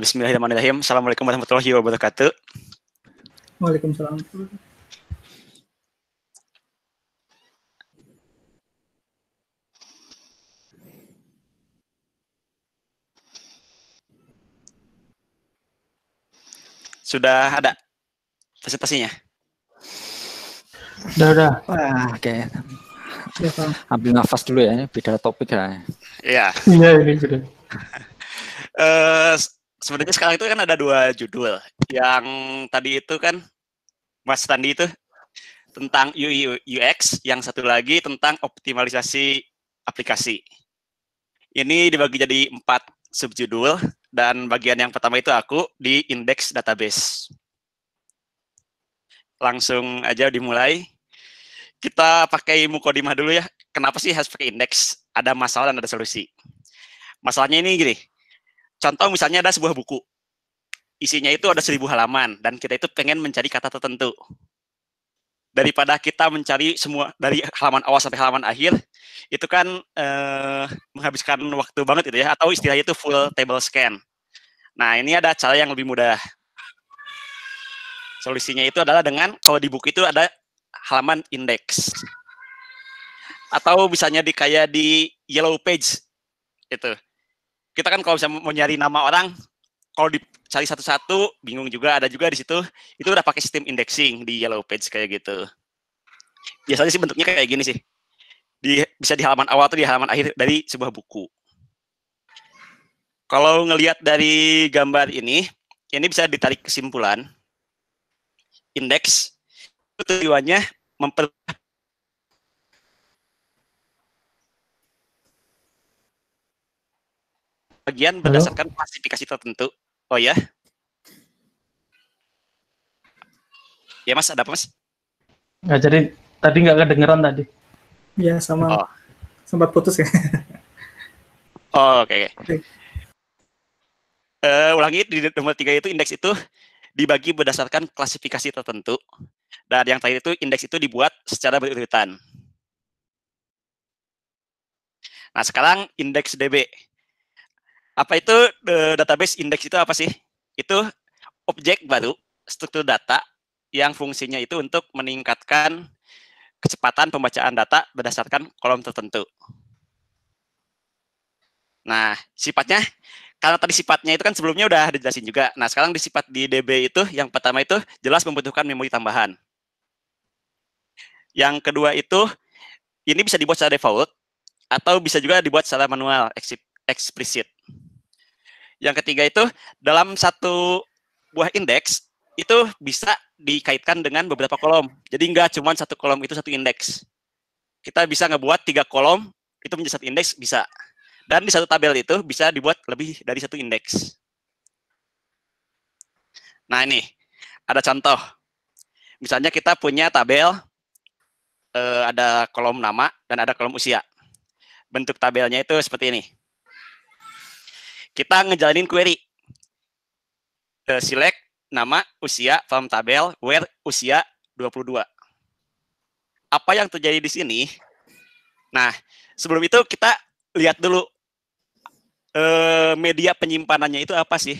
Bismillahirrahmanirrahim. Assalamualaikum warahmatullahi wabarakatuh. Waalaikumsalam. Sudah ada presentasinya? Udah. Wah, oke. Ya, Bang. Ambil nafas dulu ya, beda topik ya. Iya. Iya, ini sudah. Sebenarnya sekarang itu kan ada 2 judul. Yang tadi itu kan Mas Tandi itu tentang UI UX, yang satu lagi tentang optimalisasi aplikasi. Ini dibagi jadi 4 subjudul, dan bagian yang pertama itu aku di indeks database. Langsung aja dimulai. Kita pakai mukodimah dulu ya. Kenapa sih harus pakai indeks? Ada masalah dan ada solusi. Masalahnya ini gini. Contoh misalnya ada sebuah buku. Isinya itu ada 1000 halaman, dan kita itu pengen mencari kata tertentu. Daripada kita mencari semua dari halaman awal sampai halaman akhir, itu kan menghabiskan waktu banget itu ya, atau istilahnya itu full table scan. Nah, ini ada cara yang lebih mudah. Solusinya itu adalah dengan, kalau di buku itu ada halaman indeks. Atau misalnya kayak di yellow page, itu. Kita kan kalau bisa mau nyari nama orang, kalau dicari satu-satu, bingung juga, ada juga di situ, itu udah pakai sistem indexing di yellow page kayak gitu. Biasanya sih bentuknya kayak gini sih. Bisa di halaman awal atau di halaman akhir dari sebuah buku. Kalau ngelihat dari gambar ini bisa ditarik kesimpulan. Indeks itu tujuannya bagian berdasarkan klasifikasi tertentu. Oh ya? Ya Mas, ada apa Mas? Nggak, jadi tadi nggak kedengeran tadi. Ya, sama sempat putus ya. Oh, oke. Ulangi, di nomor 3 itu indeks itu dibagi berdasarkan klasifikasi tertentu. Dan yang terakhir itu indeks itu dibuat secara berurutan. Nah, sekarang indeks DB. Apa itu database indeks itu apa sih? Itu objek baru, struktur data yang fungsinya itu untuk meningkatkan kecepatan pembacaan data berdasarkan kolom tertentu. Nah, sifatnya, karena tadi sifatnya itu kan sebelumnya udah dijelasin juga. Nah, sekarang di sifat di DB itu, yang pertama itu jelas membutuhkan memori tambahan. Yang kedua itu, ini bisa dibuat secara default, atau bisa juga dibuat secara manual, eksplisit. Yang ketiga itu, dalam satu buah indeks, itu bisa dikaitkan dengan beberapa kolom. Jadi nggak cuma satu kolom itu satu indeks. Kita bisa ngebuat 3 kolom, itu menjadi satu indeks, bisa. Dan di satu tabel itu bisa dibuat lebih dari satu indeks. Nah ini, ada contoh. Misalnya kita punya tabel, ada kolom nama dan ada kolom usia. Bentuk tabelnya itu seperti ini. Kita ngejalanin query. Select nama, usia, from tabel, where usia 22. Apa yang terjadi di sini? Nah, sebelum itu kita lihat dulu media penyimpanannya itu apa sih?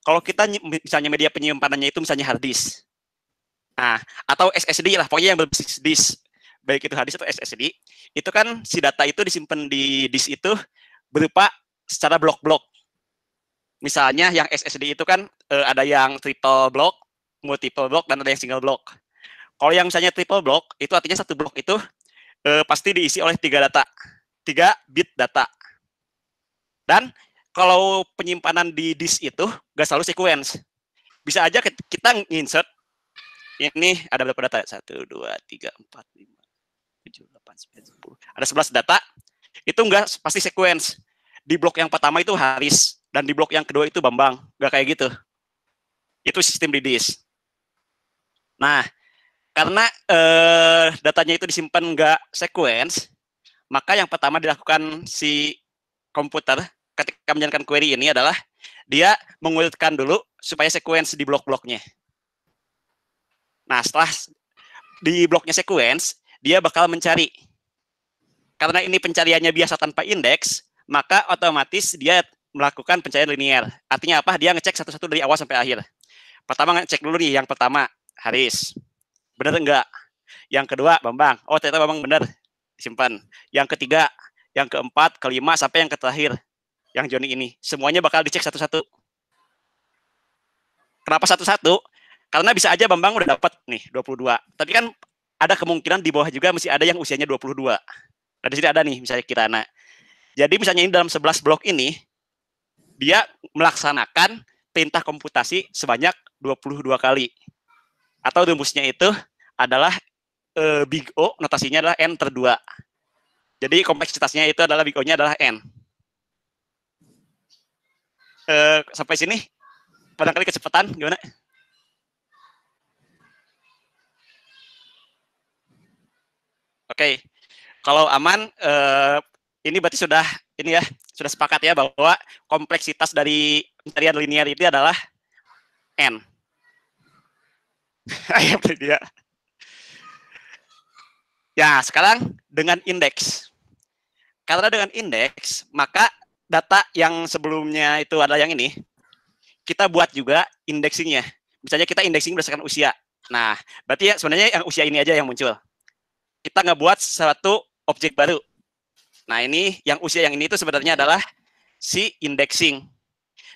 Kalau kita misalnya media penyimpanannya itu misalnya hard disk. Nah, atau SSD lah, pokoknya yang berbasis disk. Baik itu hard disk atau SSD, itu kan si data itu disimpan di disk itu berupa secara blok-blok. Misalnya yang SSD itu kan ada yang triple block, multiple block, dan ada yang single block. Kalau yang misalnya triple block, itu artinya satu blok itu pasti diisi oleh 3 bit data. Dan kalau penyimpanan di disk itu nggak selalu sequence. Bisa aja kita insert, ini ada berapa data? 1, 2, 3, 4, 5, 7, 8, 9, 10. Ada 11 data, itu nggak pasti sequence. Di blok yang pertama itu Haris, dan di blok yang kedua itu Bambang. Nggak kayak gitu. Itu sistem di disk. Nah, karena datanya itu disimpan nggak sequence, maka yang pertama dilakukan si komputer ketika menjalankan query ini adalah dia mengurutkan dulu supaya sequence di blok-bloknya. Nah, setelah di bloknya sequence, dia bakal mencari. Karena ini pencariannya biasa tanpa indeks, maka otomatis dia melakukan pencarian linear. Artinya apa? Dia ngecek satu-satu dari awal sampai akhir. Pertama ngecek dulu nih, yang pertama Haris, bener enggak? Yang kedua Bambang, oh ternyata Bambang bener, simpan. Yang ketiga, yang keempat, kelima, sampai yang terakhir, yang Joni ini, semuanya bakal dicek satu-satu. Kenapa satu-satu? Karena bisa aja Bambang udah dapat nih 22, tapi kan ada kemungkinan di bawah juga masih ada yang usianya 22. Nah, di sini ada nih misalnya Kirana. Jadi misalnya ini dalam 11 blok ini, dia melaksanakan perintah komputasi sebanyak 22 kali. Atau rumusnya itu adalah Big O, notasinya adalah N per 2. Jadi kompleksitasnya itu adalah Big O-nya adalah N. Sampai sini, barangkali kecepatan, gimana? Oke, kalau aman, ini berarti sudah ini ya, sudah sepakat ya bahwa kompleksitas dari pencarian linear itu adalah N. Ayo dia. Ya, sekarang dengan indeks. Karena dengan indeks, maka data yang sebelumnya itu adalah yang ini, kita buat juga indeksingnya. Misalnya kita indexing berdasarkan usia. Nah, berarti ya sebenarnya yang usia ini aja yang muncul. Kita ngebuat suatu objek baru. Nah, ini yang usia yang ini itu sebenarnya adalah si indexing.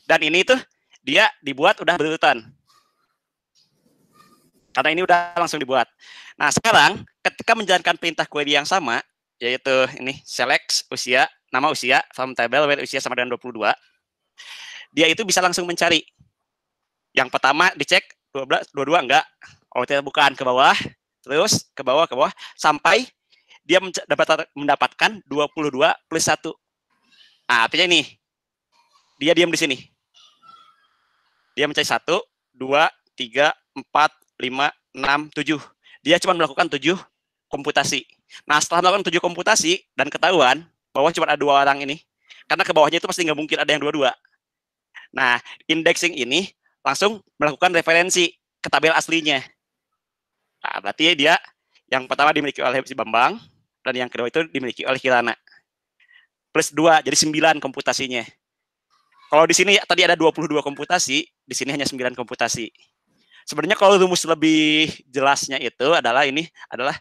Dan ini tuh dia dibuat udah berurutan. Karena ini udah langsung dibuat. Nah, sekarang ketika menjalankan perintah query yang sama, yaitu ini select usia, nama usia, from table where usia sama dengan 22, dia itu bisa langsung mencari. Yang pertama dicek 22 enggak, oh tidak, bukan, ke bawah, terus ke bawah, sampai dia mendapatkan 22 plus 1. Nah, artinya ini, dia diam di sini. Dia mencari 1, 2, 3, 4, 5, 6, 7. Dia cuma melakukan 7 komputasi. Nah, setelah melakukan 7 komputasi, dan ketahuan bahwa cuma ada 2 orang ini, karena ke bawahnya itu pasti nggak mungkin ada yang 22. Nah, indexing ini langsung melakukan referensi ke tabel aslinya. Nah, berarti dia yang pertama dimiliki oleh si Bambang, dan yang kedua itu dimiliki oleh Kirana. Plus 2, jadi 9 komputasinya. Kalau di sini tadi ada 22 komputasi, di sini hanya 9 komputasi. Sebenarnya kalau rumus lebih jelasnya itu adalah ini, adalah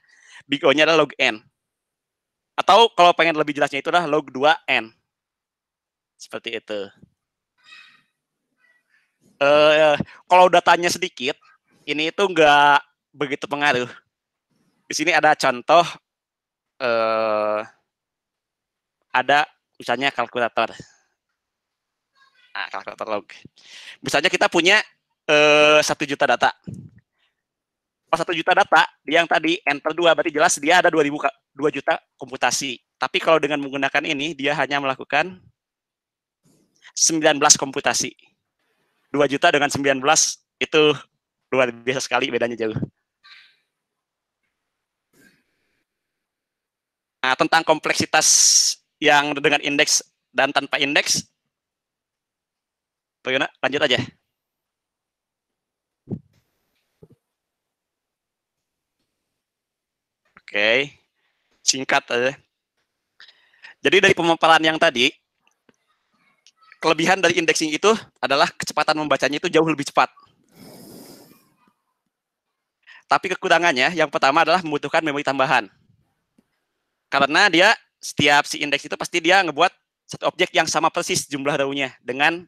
Big O-nya adalah log N. Atau kalau pengen lebih jelasnya itu adalah log 2N. Seperti itu. Kalau datanya sedikit, ini itu nggak begitu pengaruh. Di sini ada contoh, ada misalnya kalkulator. Nah, kalkulator log. Misalnya kita punya 1 juta data. Pas 1 juta data, yang tadi enter 2, berarti jelas dia ada 2 juta komputasi. Tapi kalau dengan menggunakan ini, dia hanya melakukan 19 komputasi. 2 juta dengan 19 itu luar biasa sekali, bedanya jauh. Nah, tentang kompleksitas yang dengan indeks dan tanpa indeks, bagaimana? Lanjut aja. Oke, singkat aja. Jadi dari pemaparan yang tadi, kelebihan dari indexing itu adalah kecepatan membacanya itu jauh lebih cepat. Tapi kekurangannya, yang pertama adalah membutuhkan memori tambahan. Karena dia, setiap si indeks itu pasti dia ngebuat satu objek yang sama persis jumlah row-nya dengan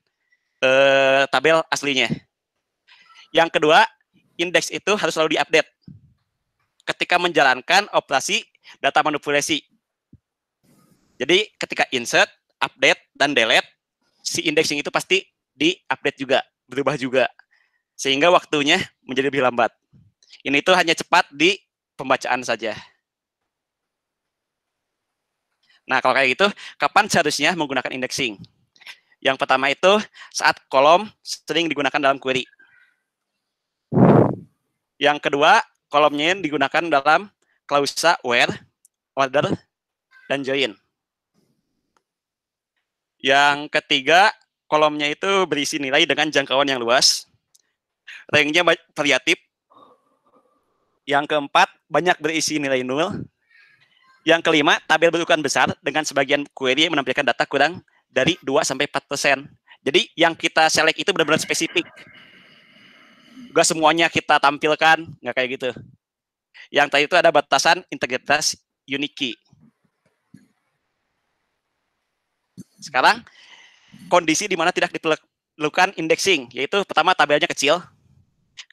tabel aslinya. Yang kedua, indeks itu harus selalu diupdate ketika menjalankan operasi data manipulasi. Jadi ketika insert, update, dan delete, si indexing itu pasti di-update juga, berubah juga. Sehingga waktunya menjadi lebih lambat. Ini itu hanya cepat di pembacaan saja. Nah, kalau kayak gitu, kapan seharusnya menggunakan indexing? Yang pertama itu saat kolom sering digunakan dalam query. Yang kedua, kolomnya digunakan dalam klausa where, order, dan join. Yang ketiga, kolomnya itu berisi nilai dengan jangkauan yang luas. Range-nya variatif. Yang keempat, banyak berisi nilai nol. Yang kelima, tabel berukuran besar dengan sebagian query menampilkan data kurang dari 2-4%. Jadi yang kita select itu benar-benar spesifik. Gak semuanya kita tampilkan, nggak kayak gitu. Yang tadi itu ada batasan integritas unique key. Sekarang kondisi di mana tidak diperlukan indexing, yaitu pertama tabelnya kecil.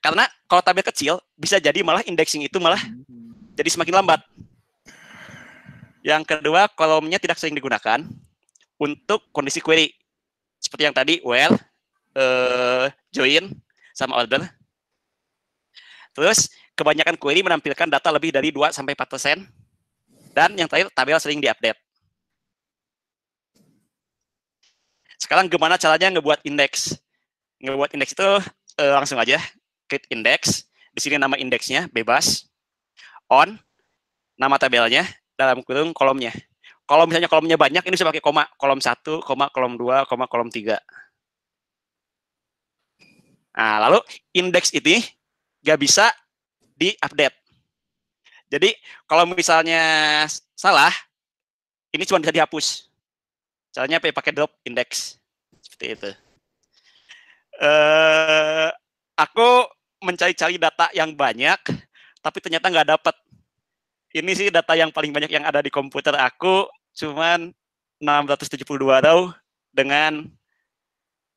Karena kalau tabel kecil bisa jadi malah indexing itu malah jadi semakin lambat. Yang kedua, kolomnya tidak sering digunakan untuk kondisi query. Seperti yang tadi, where, join, sama order. Terus, kebanyakan query menampilkan data lebih dari 2-4%. Dan yang terakhir, tabel sering diupdate. Sekarang gimana caranya ngebuat indeks? Ngebuat indeks itu langsung aja. Create index. Di sini nama indeksnya, bebas. On, nama tabelnya, dalam kurung kolomnya. Kalau misalnya kolomnya banyak, ini bisa pakai koma. Kolom 1, kolom 2, kolom 3. Nah, lalu indeks ini nggak bisa di-update. Jadi, kalau misalnya salah, ini cuma bisa dihapus. Caranya pakai drop index. Seperti itu. Aku mencari-cari data yang banyak, tapi ternyata nggak dapat. Ini sih data yang paling banyak yang ada di komputer aku, cuman 672 row dengan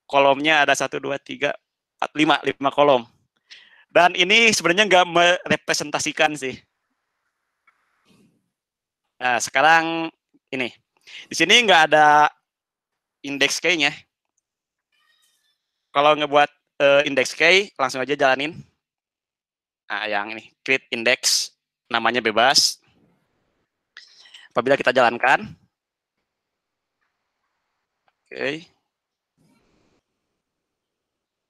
kolomnya ada 1, 2, 3, 4, 5 kolom. Dan ini sebenarnya nggak merepresentasikan sih. Nah, sekarang ini. Di sini nggak ada index key-nya. Kalau ngebuat index key, langsung aja jalanin. Nah, yang ini, create index, namanya bebas. Apabila kita jalankan, oke.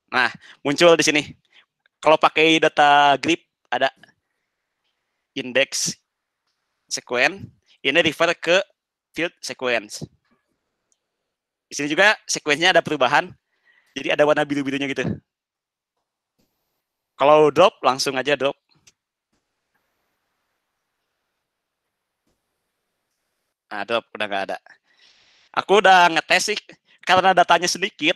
Nah, muncul di sini. Kalau pakai data grip, ada index sequence, ini refer ke field sequence. Di sini juga sequence-nya ada perubahan, jadi ada warna biru-birunya gitu. Kalau drop, langsung aja drop. Nah, drop, udah nggak ada. Aku udah ngetes sih, karena datanya sedikit,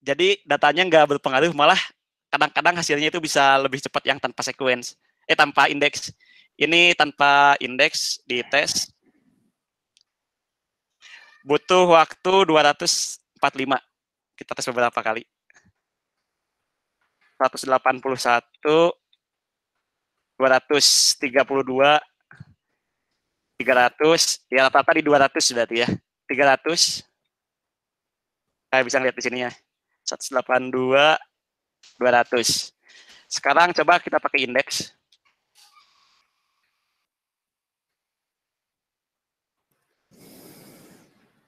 jadi datanya nggak berpengaruh, malah kadang-kadang hasilnya itu bisa lebih cepat yang tanpa sequence. Tanpa indeks. Ini tanpa indeks di tes. Butuh waktu 245. Kita tes beberapa kali. 181, 232, 300, ya rata-rata di 200 berarti ya. 300. Saya bisa lihat di sini ya. 182, 200. Sekarang coba kita pakai indeks.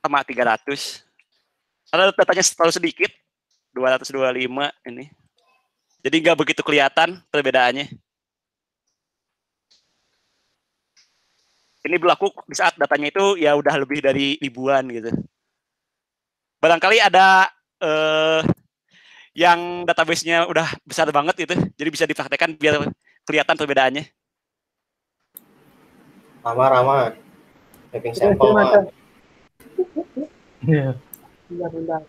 Sama 300. Karena datanya terlalu sedikit. 225 ini. Jadi nggak begitu kelihatan perbedaannya. Ini berlaku di saat datanya itu ya udah lebih dari ribuan gitu. Barangkali ada yang database-nya udah besar banget gitu, jadi bisa dipraktekkan biar kelihatan perbedaannya. Rama, mapping sampel Pak. Iya. Bentar.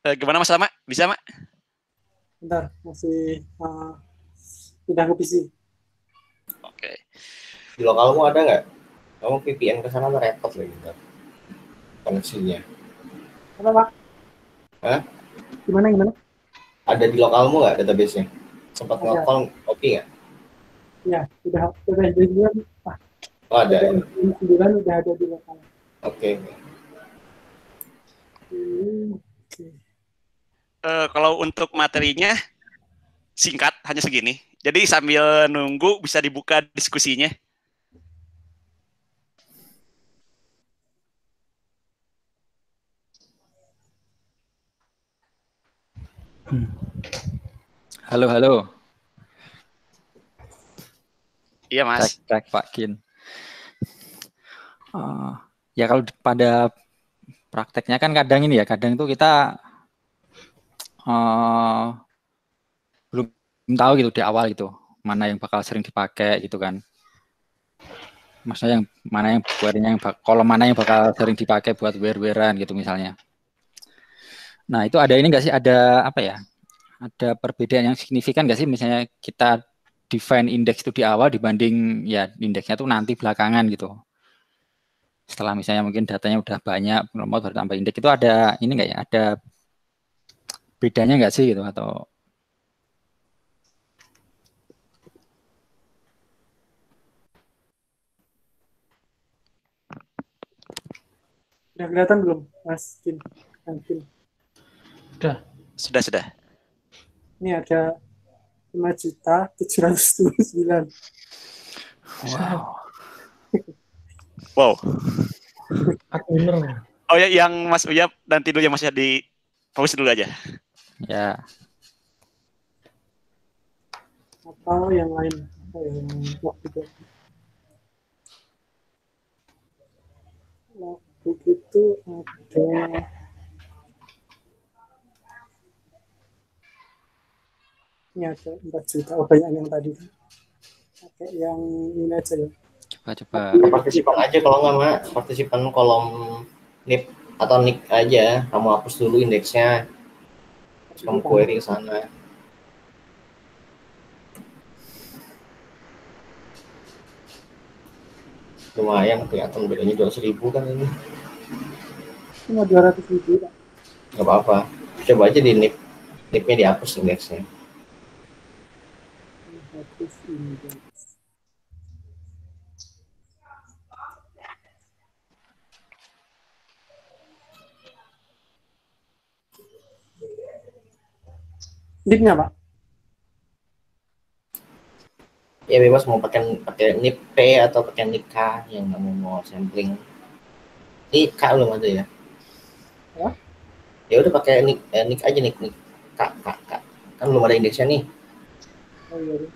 Gimana Mas Rama? Bisa, Mak? Bentar, masih pindah ke PC. Oke. Di lokalmu ada nggak? Kamu VPN ke sana repot lagi ntar koneksinya. Apa, Pak? Hah? Gimana? Ada di lokalmu nggak database-nya? Sempat nge-call kopi nggak? Ya, udah juga. Oh, ada. 9 udah ada di lokal. Oke. Kalau untuk materinya singkat, hanya segini. Jadi sambil nunggu bisa dibuka diskusinya. Halo. Iya, Mas. Cek Pak Kin. Ya kalau pada prakteknya kan kadang itu kita belum tahu gitu di awal gitu mana yang bakal sering dipakai gitu kan. Maksudnya yang mana yang query-nya yang kolom mana yang bakal sering dipakai buat where-wherean gitu misalnya. Nah, itu ada ini nggak sih, ada apa ya? Ada perbedaan yang signifikan nggak sih misalnya kita define indeks itu di awal dibanding ya indeksnya tuh nanti belakangan gitu. Setelah misalnya mungkin datanya udah banyak, mau baru tambah indeks, itu ada ini nggak ya? Ada bedanya nggak sih gitu atau Udah kelihatan belum, Mas Kim? Kim? Sudah. Ini ada 5.729. Wow. Adminer. Oh ya, yang Mas Uyap nanti dulu yang masih di pause dulu aja. ya Atau yang lain? Yang waktu itu. Waktu itu ada ini ada 4 juta. Oh, banyak yang tadi. Pakai yang ini aja ya. coba Partisipan aja kalau nggak Mak, partisipan kolom nip atau nick aja, kamu hapus dulu indeksnya, terus kamu query ke sana. Lumayan kelihatan bedanya 200.000 kan ini. Cuma 200.000 Pak. Nggak apa-apa, coba aja di nipnya dihapus indeksnya. Hapus indeks. Nicknya Pak? Ya bebas mau pakai nip P atau pakai nip K yang kamu mau sampling. Ini K belum ada ya? Hah? Ya udah pakai nick aja nick K. Kan belum ada indeksnya nih. Oh iya.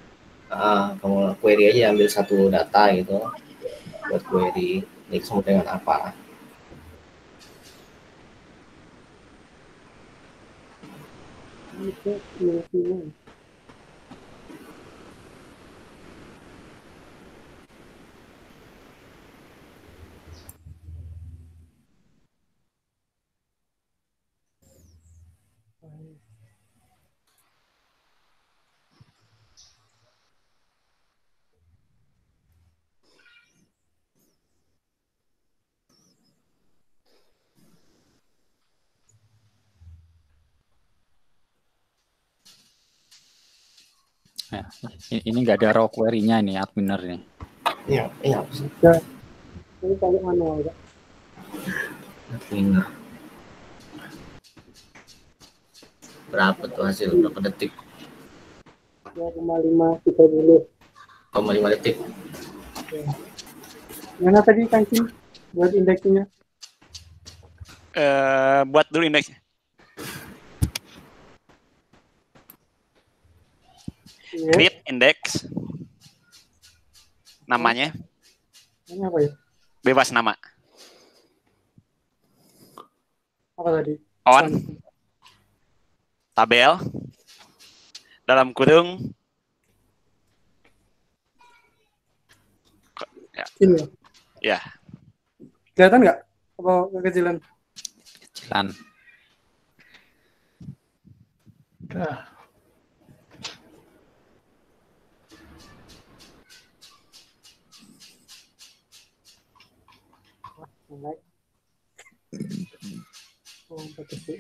Kamu query aja, ambil satu data gitu buat query nick sama dengan apa. Itu ini. ya, ini nggak ada raw query-nya nih adminer ini. Iya, apa sih? Ini kalau manual Pak. Berapa tuh hasil? Berapa detik? 2,530. 0,5 detik. Mana tadi Kang Kim buat indeksnya? Buat dulu indeksnya. Iya. Create index. Namanya Ini apa ya? bebas nama. Apa tadi? On tabel dalam kurung Ini ya? ya. Kelihatan nggak? Apa kekecilan? Kecilan. Udah. Naik. Oh, betul.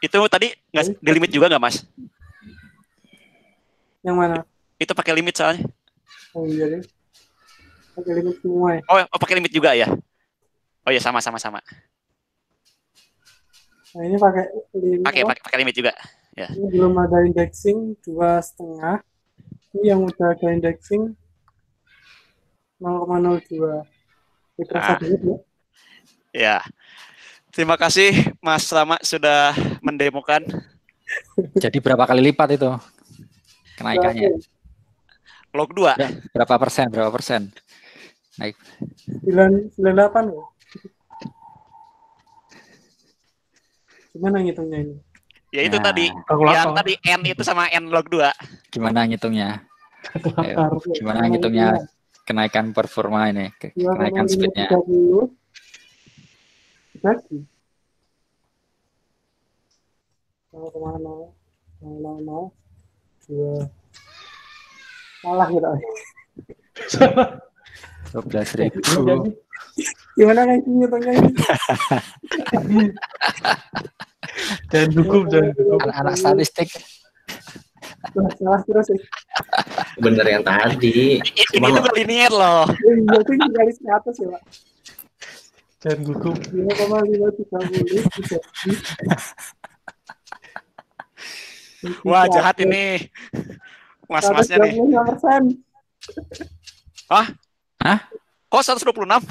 Itu tadi nggak di limit juga nggak Mas? Yang mana? Itu pakai limit soalnya. Oh iya deh. Pakai limit semua ya. Oh pakai limit juga ya. Oh ya sama. Nah ini pakai limit. Pakai limit juga. Ya. Ini belum ada indexing 2,5. Ini yang udah ada indexing 0,02. Terasa dikit ya. Ya. Terima kasih Mas Rama sudah mendemokan Jadi berapa kali lipat itu kenaikannya? Log 2. Ya, berapa persen? Berapa persen? Naik 98 ya. Gimana ngitungnya ini? Ya itu Nah, tadi. kalkulator. Yang tadi N itu sama N log 2. gimana ngitungnya? Ayo, Kalkulator. gimana ngitungnya kenaikan performa ini? Kenaikan speednya? 2,530 dibagi 0,0002 salah gitu. 12.000. Jadi, gimana ngitungnya ini? Jangan gugup, jangan gugup. Anak-anak statistik. Salah terus ya. Bener yang tadi. Ini Cuma juga linear loh. Iya itu dikali 100 ya Pak. Jangan gugup. 2,530 dibagi. Wah, jahat ini. Mas-masnya nih. 125%. Kok 126?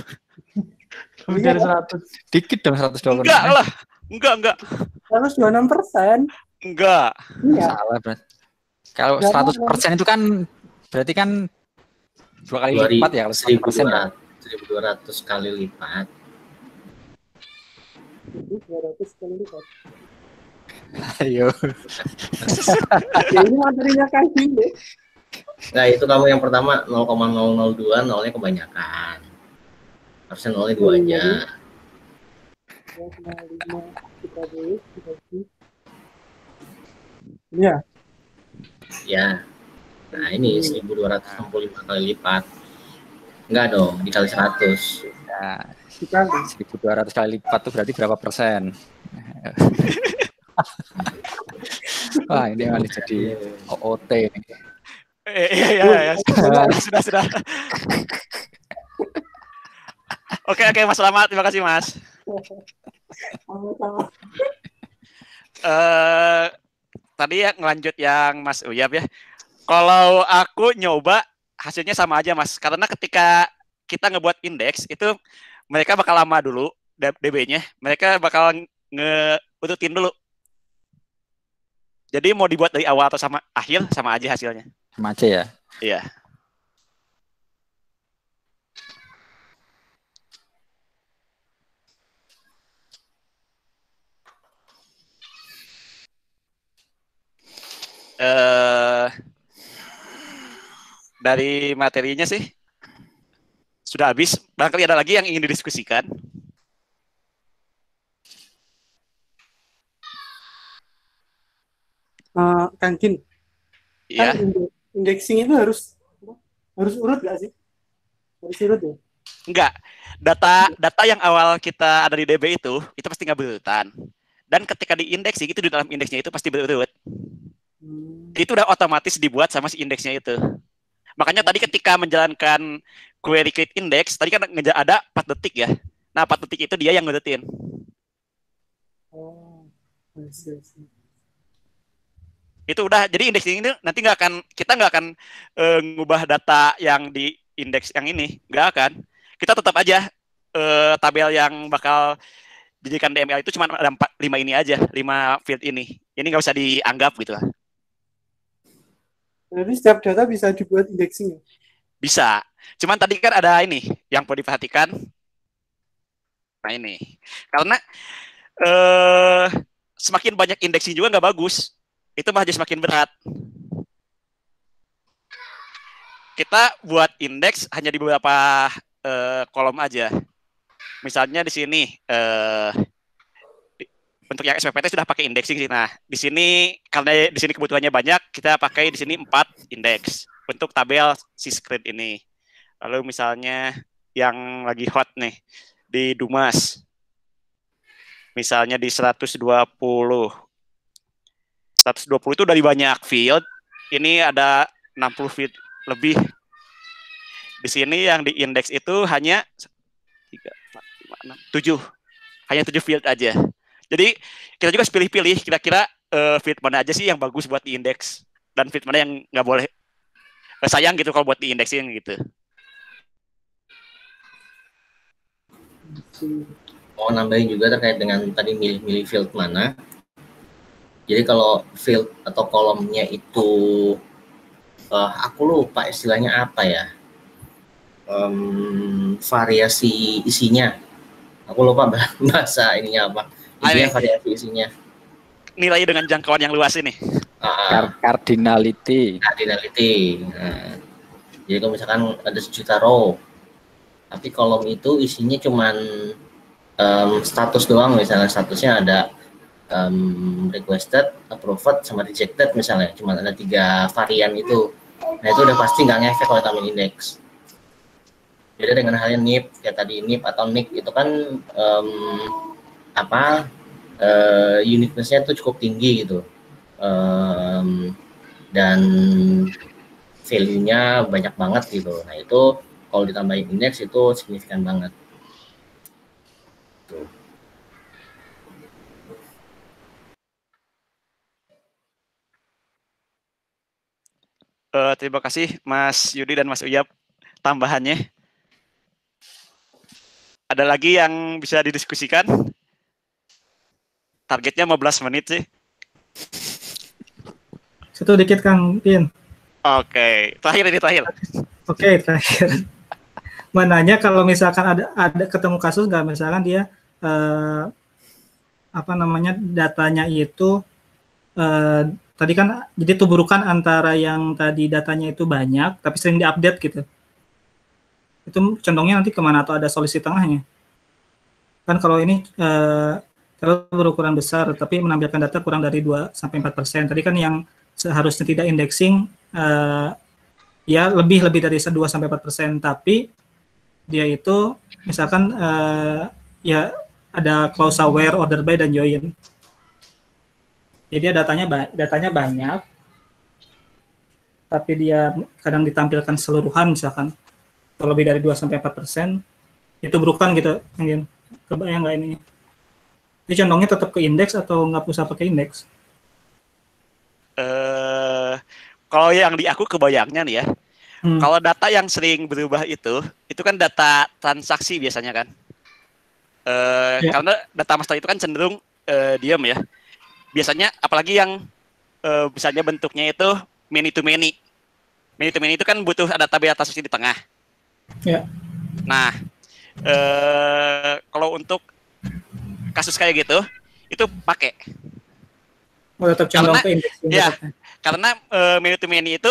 Lebih dari 100. Dikit dong 120. Enggak lah. Enggak. 126%. Enggak. Iya. Salah berarti. Kalau Enggak, 100% itu kan berarti kan 2 kali lipat ya kalau 100% kan. 1.200 kali lipat. 200 kali lipat. Ayo. Ya, ini materinya kayak gini. Nah, itu kamu yang pertama 0,002, nolnya kebanyakan. Harusnya nolnya 2 aja. 2,530 dibagi. Iya. Ya. Nah, ini 1.265 kali lipat. Enggak dong, dikali 100. Nah, Dikali. 1.200 kali lipat itu berarti berapa persen? Wah, ini malah jadi OOT nih. Iya. Sudah. Oke, Mas Selamat. Terima kasih, Mas. Sama-sama. Tadi ya ngelanjut yang Mas Uyap ya. Kalau aku nyoba hasilnya sama aja, Mas. Karena ketika kita ngebuat indeks itu mereka bakal lama dulu DB-nya. Mereka bakal ngeurutin dulu. Jadi mau dibuat dari awal atau sama akhir sama aja hasilnya. Sama aja ya. Iya. Dari materinya sih sudah habis. Barangkali ada lagi yang ingin didiskusikan. Kang Jin, Iya. kan indexing itu harus urut nggak sih? Harus urut ya? Enggak. Data yang awal kita ada di DB itu pasti nggak berurutan. Dan ketika di indexing itu di dalam indeksnya itu pasti berurut. Itu udah otomatis dibuat sama si indeksnya itu. Makanya tadi ketika menjalankan query create index, tadi kan ada 4 detik ya. Nah, 4 detik itu dia yang ngurutin. Oh, I see. Itu udah, jadi indexing ini nanti kita nggak akan ngubah data yang di indeks yang ini, nggak akan. Kita tetap aja tabel yang bakal dijadikan DML itu cuma ada 5 ini aja, 5 field ini. Ini nggak usah dianggap gitu lah. Jadi setiap data bisa dibuat indexing ya? Bisa. Cuman tadi kan ada ini yang perlu diperhatikan. Nah ini, karena semakin banyak indexing juga nggak bagus. Itu malah jadi semakin berat. Kita buat indeks hanya di beberapa kolom aja. Misalnya di sini untuk yang SPPT sudah pakai indexing sih. Nah, di sini karena di sini kebutuhannya banyak, kita pakai di sini 4 indeks untuk tabel si screen ini. Lalu misalnya yang lagi hot nih di Dumas. Misalnya di 120 itu dari banyak field. Ini ada 60 field lebih. Di sini yang di indeks itu hanya 3, 4, 5, 6, 7. Hanya 7 field aja. Jadi kita juga pilih-pilih kira-kira field mana aja sih yang bagus buat di indeks dan field mana yang nggak boleh. Sayang gitu kalau buat di indexing gitu. Mau nambahin juga terkait dengan tadi milih-milih field mana. Jadi kalau field atau kolomnya itu aku lupa istilahnya apa ya, variasi isinya. Aku lupa bahasa ininya apa. Intinya variasi isinya. Nilai dengan jangkauan yang luas ini. Cardinality. Nah, jadi kalau misalkan ada 1 juta row, tapi kolom itu isinya cuman status doang, misalnya statusnya ada requested, approved, sama rejected misalnya, cuma ada 3 varian itu. Nah itu udah pasti nggak ngefek kalau tambahin indeks. Beda dengan halnya NIP, kayak tadi NIP atau NIC itu kan uniqueness-nya tuh cukup tinggi gitu, dan value-nya banyak banget gitu. Nah itu kalau ditambahin indeks itu signifikan banget. Tuh. Terima kasih Mas Yudi dan Mas Uyap tambahannya. Ada lagi yang bisa didiskusikan? Targetnya 15 menit sih. Satu dikit Kang Pin. Oke, terakhir. Oke, terakhir. Mananya kalau misalkan ada ketemu kasus nggak, misalkan dia datanya itu tadi kan jadi tuburukan antara yang tadi datanya itu banyak tapi sering diupdate gitu. Itu condongnya nanti kemana, atau ada solusi tengahnya? Kan kalau ini terlalu berukuran besar tapi menampilkan data kurang dari 2-4%. Tadi kan yang seharusnya tidak indexing ya lebih dari 2-4%, tapi dia itu misalkan ya ada klausa where, order by, dan join. Jadi datanya banyak, tapi dia kadang ditampilkan keseluruhan misalkan kalau lebih dari 2-4%, itu bukan gitu. Mungkin kebayang nggak ini? Jadi condongnya tetap ke indeks atau nggak usah pakai indeks? Kalau yang di aku kebayangnya nih ya, kalau data yang sering berubah itu kan data transaksi biasanya kan. Karena data master itu kan cenderung diam ya. Biasanya apalagi yang misalnya bentuknya itu many to many. Many to many itu kan butuh ada tabel transaksi di tengah. Ya. Nah, kalau untuk kasus kayak gitu, itu pakai. Tetap condong ke indeks. Ya, karena many to many itu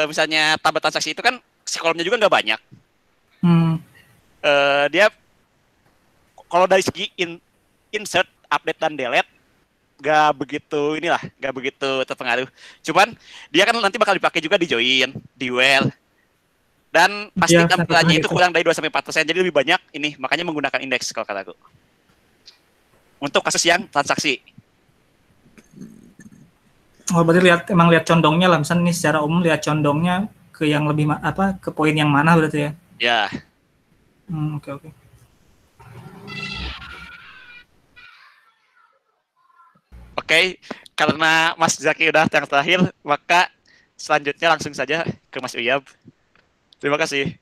misalnya tabel transaksi itu kan si kolomnya juga nggak banyak. Dia kalau dari segi insert, update, dan delete nggak begitu terpengaruh. Cuman dia kan nanti bakal dipakai juga di join, di where, dan pasti tampilannya itu kurang dari 2-4%, jadi lebih banyak ini, makanya menggunakan indeks kalau kataku. Untuk kasus yang transaksi. Oh, berarti emang lihat condongnya lah, misalnya ini secara umum lihat condongnya ke yang lebih ke poin yang mana berarti ya? Ya. Oke. Oke, karena Mas Zaki udah yang terakhir, maka selanjutnya langsung saja ke Mas Uyab. Terima kasih.